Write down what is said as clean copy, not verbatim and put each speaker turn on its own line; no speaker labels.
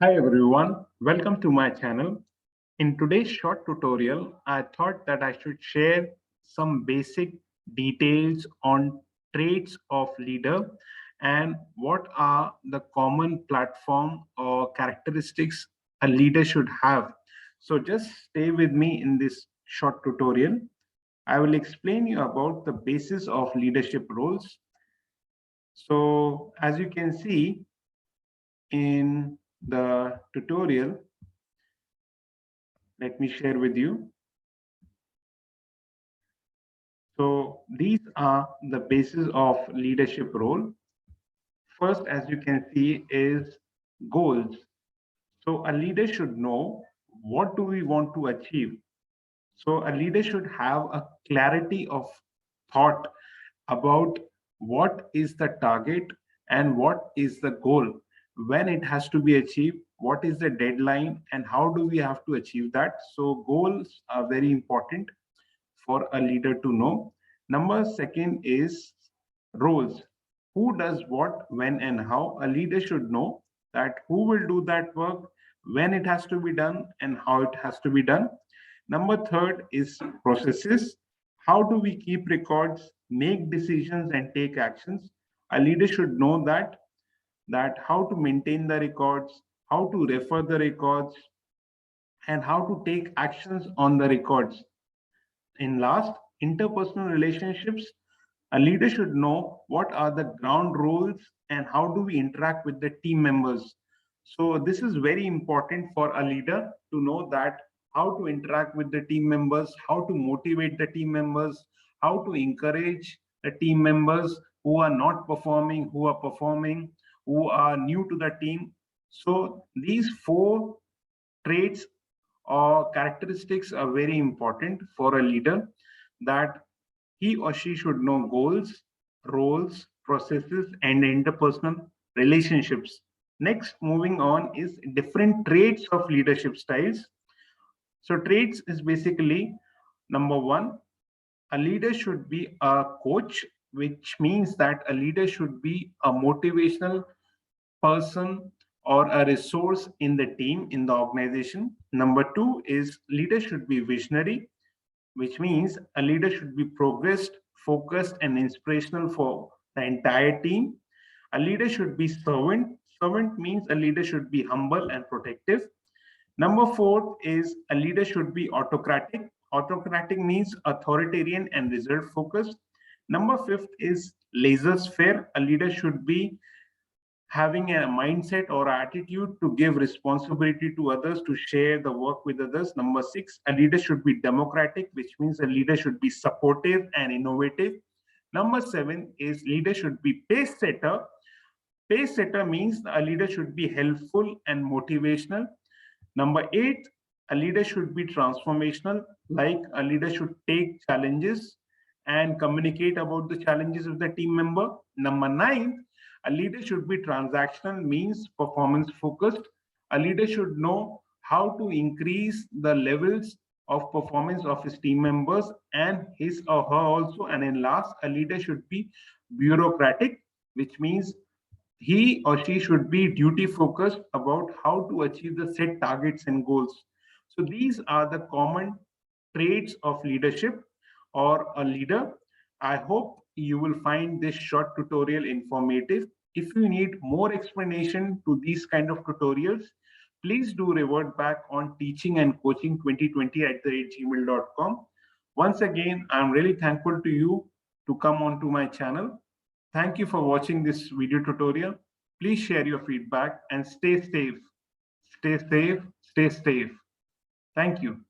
Hi everyone, welcome to my channel. In today's short tutorial, I thought that I should share some basic details on traits of leader and what are the common platform or characteristics a leader should have. So just stay with me in this short tutorial. I will explain you about the basis of leadership roles. So as you can see in the tutorial, let me share with you. So these are the basis of leadership role. First, as you can see, is goals. So a leader should know what do we want to achieve. So a leader should have a clarity of thought about what is the target and what is the goal, when it has to be achieved, what is the deadline, and how do we have to achieve that. So goals are very important for a leader to know. Number second is roles. Who does what, when, and how? A leader should know that who will do that work, when it has to be done, and how it has to be done. Number third is processes. How do we keep records, make decisions, and take actions? A leader should know that how to maintain the records, how to refer the records, and how to take actions on the records. In last, interpersonal relationships, a leader should know what are the ground rules and how do we interact with the team members. So this is very important for a leader to know that how to interact with the team members, how to motivate the team members, how to encourage the team members who are not performing, who are performing, who are new to the team. So these four traits or characteristics are very important for a leader, that he or she should know goals, roles, processes, and interpersonal relationships. Next, moving on, is different traits of leadership styles. So traits is basically number one, a leader should be a coach, which means that a leader should be a motivational person or a resource in the team, in the organization. Number two is leader should be visionary, which means a leader should be progressed, focused, and inspirational for the entire team. A leader should be servant. Servant means a leader should be humble and protective. Number four is a leader should be autocratic. Autocratic means authoritarian and result focused. Number fifth is laissez-faire. A leader should be having a mindset or attitude to give responsibility to others, to share the work with others. Number six, a leader should be democratic, which means a leader should be supportive and innovative. Number seven is leader should be pace setter. Pace setter means a leader should be helpful and motivational. Number eight, a leader should be transformational, like a leader should take challenges and communicate about the challenges of the team member. Number nine, a leader should be transactional, means performance focused. A leader should know how to increase the levels of performance of his team members and his or her also. And in last, a leader should be bureaucratic, which means he or she should be duty focused about how to achieve the set targets and goals. So these are the common traits of leadership or a leader. I hope you will find this short tutorial informative. If you need more explanation to these kind of tutorials, please do revert back on teaching and coaching 2020 at gmail.com. Once again, I'm really thankful to you to come onto my channel. Thank you for watching this video tutorial. Please share your feedback and stay safe. Stay safe, stay safe. Thank you.